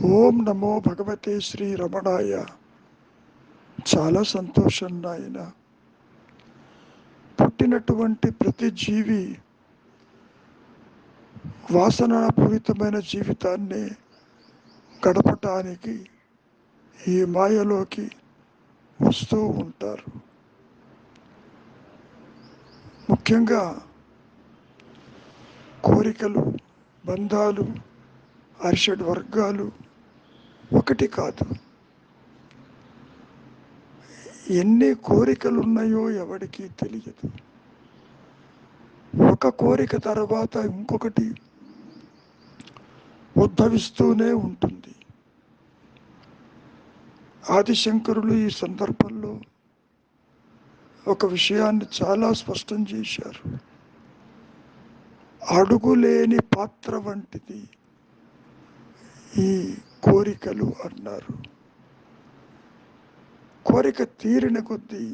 ఓం నమో భగవతే శ్రీ రమణాయ. చాలా సంతోషం నాయన. పుట్టినటువంటి ప్రతి జీవి వాసనాపూరితమైన జీవితాన్ని గడపటానికి ఈ మాయలోకి వస్తూ ఉంటారు. ముఖ్యంగా కోరికలు, బంధాలు, అరిషడ్ వర్గాలు ఒకటి కాదు. ఎన్ని కోరికలు ఉన్నాయో ఎవడికి తెలియదు. ఒక కోరిక తర్వాత ఇంకొకటి ఉద్భవిస్తూనే ఉంటుంది. ఆదిశంకరులు ఈ సందర్భంలో ఒక విషయాన్ని చాలా స్పష్టం చేశారు. అడుగులేని పాత్ర వంటిది ఈ కోరికలు అన్నారు. కోరిక తీరిన కొద్దీ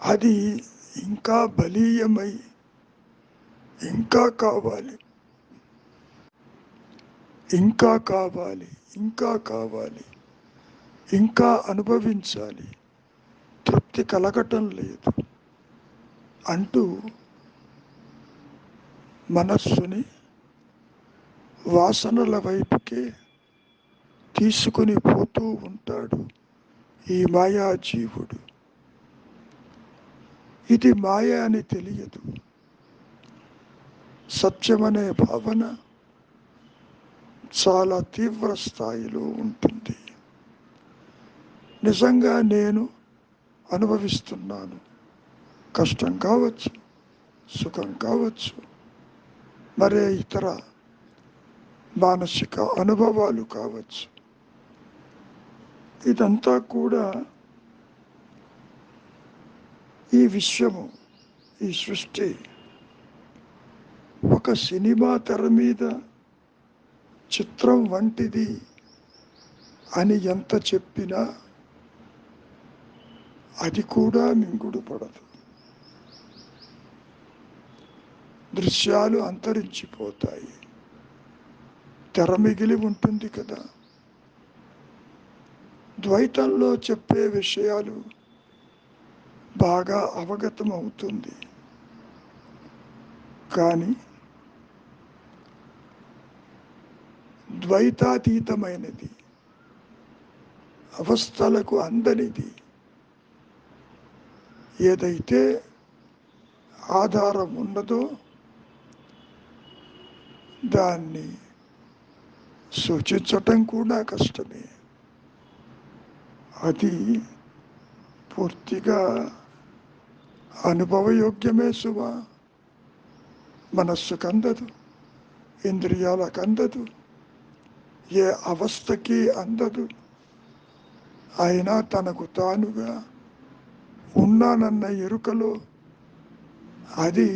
అది ఇంకా బలీయమై ఇంకా కావాలి, ఇంకా కావాలి, ఇంకా కావాలి, ఇంకా అనుభవించాలి, తృప్తి కలగటం లేదు అంటూ మనస్సుని వాసనల వైపుకే తీసుకొని పోతూ ఉంటాడు ఈ మాయాజీవుడు. ఇది మాయ అని తెలియదు. సత్యమనే భావన చాలా తీవ్ర స్థాయిలో ఉంటుంది. నిజంగా నేను అనుభవిస్తున్నాను. కష్టం కావచ్చు, సుఖం కావచ్చు, మరే ఇతర మానసిక అనుభవాలు కావచ్చు. ఇదంతా కూడా ఈ విశ్వము, ఈ సృష్టి ఒక సినిమా తెర మీద చిత్రం వంటిది అని ఎంత చెప్పినా అది కూడా మింగుడు పడదు. దృశ్యాలు అంతరించిపోతాయి, తెర మిగిలి ఉంటుంది కదా. ద్వైతంలో చెప్పే విషయాలు బాగా అవగతం అవుతుంది. కానీ ద్వైతాతీతమైనది, అవస్థలకు అందనిది ఏదైతే ఆధారం ఉన్నదో దాన్ని సూచించటం కూడా కష్టమే. అది పూర్తిగా అనుభవయోగ్యమే సుమా. మనస్సుకు అందదు, ఇంద్రియాలకు అందదు, ఏ అవస్థకి అందదు. అయినా తనకు తానుగా ఉన్నానన్న ఎరుకలో అది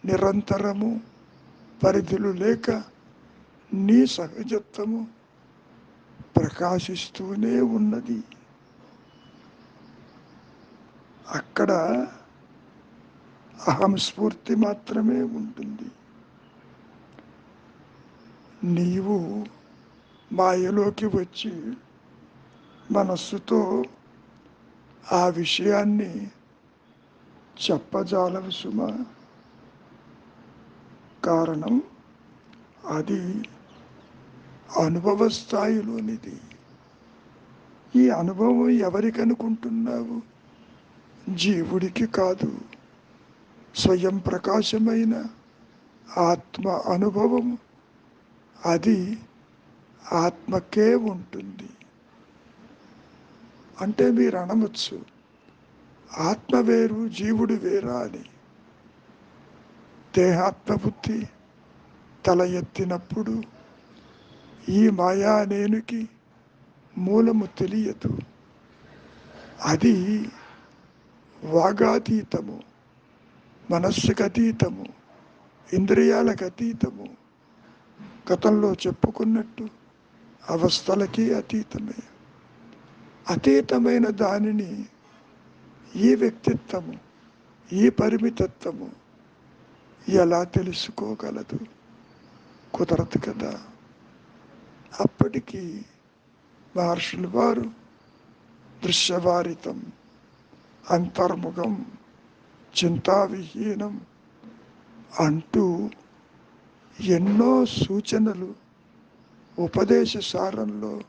నిరంతరము పరిధులు లేక నీ సహజత్వము ప్రకాశిస్తూనే ఉన్నది. అక్కడ అహం స్ఫూర్తి మాత్రమే ఉంటుంది. నీవు మాయలోకి వచ్చి మనస్సుతో ఆ విషయాన్ని చెప్పజాలవు సుమా. కారణం అది అనుభవ స్థాయిలోనిది. ఈ అనుభవం ఎవరికి అనుకుంటున్నావు? జీవుడికి కాదు. స్వయం ప్రకాశమైన ఆత్మ అనుభవం అది ఆత్మకే ఉంటుంది. అంటే మీరు అనవచ్చు, ఆత్మ వేరు జీవుడు వేరా అని. దేహాత్మబుద్ధి తల ఎత్తినప్పుడు ఈ మాయా నేనుకి మూలము తెలియదు. అది వాగాతీతము, మనస్సుకు అతీతము, ఇంద్రియాలకు అతీతము. గతంలో చెప్పుకున్నట్టు అవస్థలకి అతీతమే. అతీతమైన దానిని ఈ వ్యక్తిత్వము, ఈ పరిమితత్వము ఎలా తెలుసుకోగలదు? కుదరదు కదా. అప్పటికి మహర్షులు వారు దృశ్యవారితం, అంతర్ముఖం, చింతావిహీనం అంటూ ఎన్నో సూచనలు ఉపదేశ సారంలో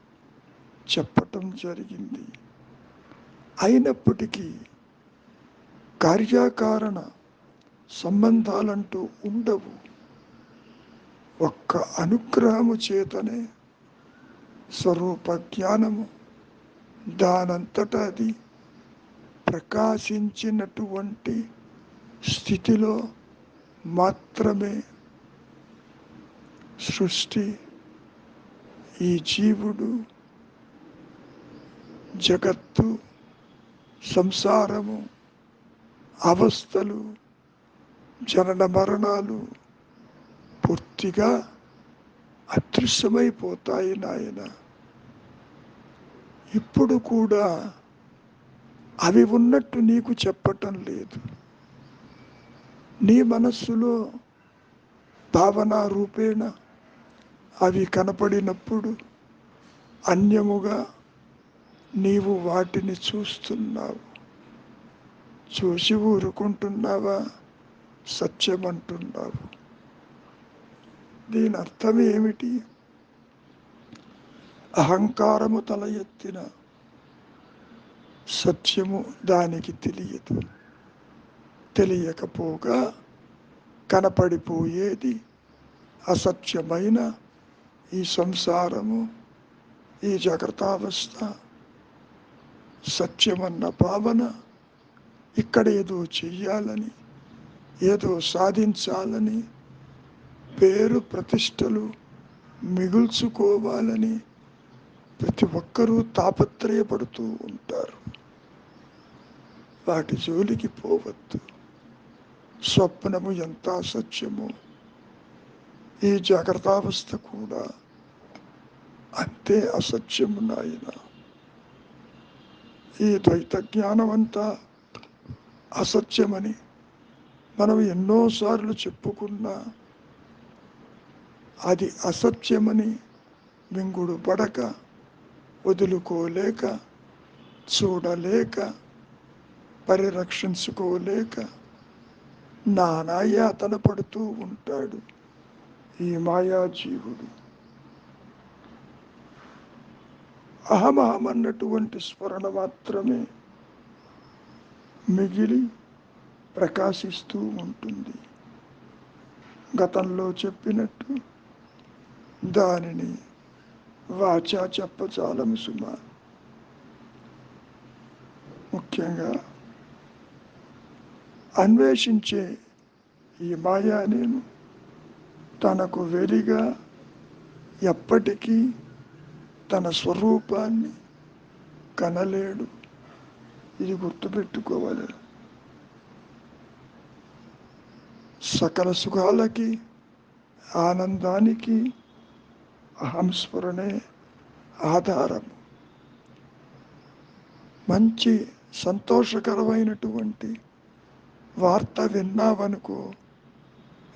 చెప్పటం జరిగింది. అయినప్పటికీ కార్యకారణ సంబంధాలంటూ ఉండవు. ఒక్క అనుగ్రహము చేతనే స్వరూప జ్ఞానము దానంతట అది ప్రకాశించినటువంటి స్థితిలో మాత్రమే సృష్టి, ఈ జీవుడు, జగత్తు, సంసారము, అవస్థలు, జనన మరణాలు పూర్తిగా అదృశ్యమైపోతాయి నాయన. ఇప్పుడు కూడా అవి ఉన్నట్టు నీకు చెప్పటం లేదు. నీ మనస్సులో భావన రూపేణ అవి కనపడినప్పుడు అన్యముగా నీవు వాటిని చూస్తున్నావు. చూసి ఊరుకుంటున్నావా? సత్యమంటున్నావు. దీని అర్థం ఏమిటి? అహంకారము తల ఎత్తిన సత్యము దానికి తెలియదు. తెలియకపోగా కనపడిపోయేది అసత్యమైన ఈ సంసారము, ఈ జాగ్రత్తావస్థ. సత్యమన్న భావన ఇక్కడ ఏదో చెయ్యాలని, ఏదో సాధించాలని, పేరు ప్రతిష్టలు మిగుల్చుకోవాలని ప్రతి ఒక్కరూ తాపత్రయపడుతూ ఉంటారు. వాటి జోలికి పోవద్దు. స్వప్నము ఎంత అసత్యమో ఈ జాగ్రత్తావస్థ కూడా అంతే అసత్యము నాయన. ఈ ద్వైత జ్ఞానం అంతా అసత్యమని మనం ఎన్నోసార్లు చెప్పుకున్నా అది అసత్యమని మింగుడు పడక, వదులుకోలేక, చూడలేక, పరిరక్షించుకోలేక నానా యాతన పడుతూ ఉంటాడు ఈ మాయాజీవుడు. అహమహమన్నటువంటి స్మరణ మాత్రమే మిగిలి ప్రకాశిస్తూ ఉంటుంది. గతంలో చెప్పినట్టు దానిని వాచా చెప్పచాలము సుమ. ముఖ్యంగా అన్వేషించే ఈ మాయా నేను తనకు వెలిగా ఎప్పటికీ తన స్వరూపాన్ని కనలేడు. ఇది గుర్తుపెట్టుకోవాలి. సకల సుఖాలకి, ఆనందానికి అహంస్మరణే ఆధారము. మంచి సంతోషకరమైనటువంటి వార్త విన్నావనుకో,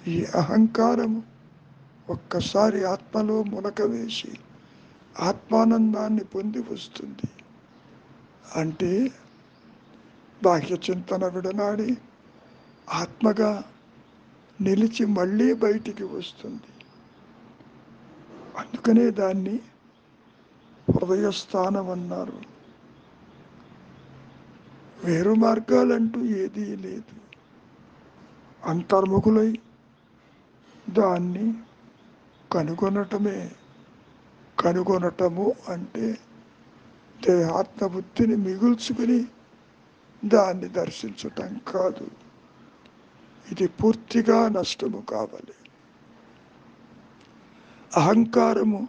ఈ అహంకారము ఒక్కసారి ఆత్మలో మునక వేసి ఆత్మానందాన్ని పొంది వస్తుంది. అంటే బాహ్య చింతన విడనాడి ఆత్మగా నిలిచి మళ్ళీ బయటికి వస్తుంది. అందుకనే దాన్ని హృదయస్థానం అన్నారు. వేరు మార్గాలంటూ ఏదీ లేదు. అంతర్ముఖులై దాన్ని కనుగొనటమే. కనుగొనటము అంటే దేహాత్మబుద్ధిని మిగుల్చుకుని దాన్ని దర్శించటం కాదు. ఇది పూర్తిగా నష్టము కావాలి. అహంకారము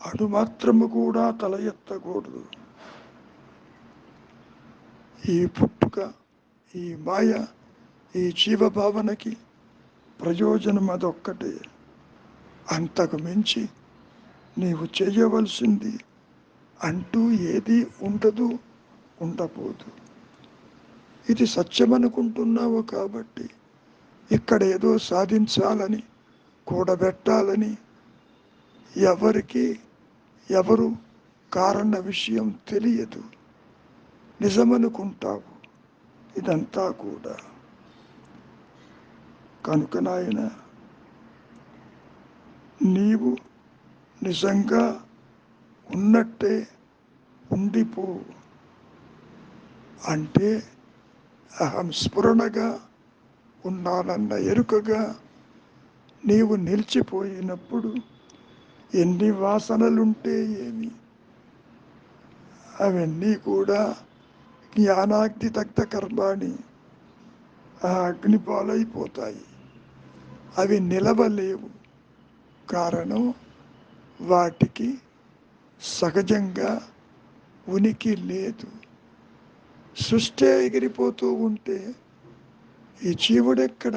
అణుమాత్రము కూడా తల ఎత్తకూడదు. ఈ పుట్టుక, ఈ మాయ, ఈ జీవభావనకి ప్రయోజనం అదొక్కటే. అంతకు మించి నీవు చేయవలసింది అంటూ ఏదీ ఉండదు, ఉండబోదు. ఇది సత్యమనుకుంటున్నావు కాబట్టి ఇక్కడ ఏదో సాధించాలని కూడబెట్టాలని ఎవరు కారణ విషయం తెలియదు, నిజమనుకుంటావు. ఇదంతా కూడా కనుక నాయన, నీవు నిజంగా ఉన్నట్టే ఉండిపో. అంటే అహం స్ఫురణగా ఉన్నానన్న ఎరుకగా నీవు నిలిచిపోయినప్పుడు ఎన్ని వాసనలుంటే ఏమి, అవన్నీ కూడా జ్ఞానాగ్ని దగ్ధ కర్మాణి, ఆ అగ్ని పాలైపోతాయి. అవి నిలవలేవు. కారణం, వాటికి సహజంగా ఉనికి లేదు. సృష్టి ఎగిరిపోతూ ఉంటే ఈ జీవుడెక్కడ,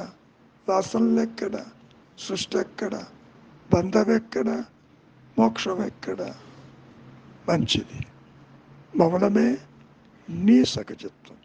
వాసనలెక్కడ, సృష్టి ఎక్కడ, బంధమెక్కడ, మోక్షమెక్కడ? మంచిది, మౌనమే నీ సహజత్వం.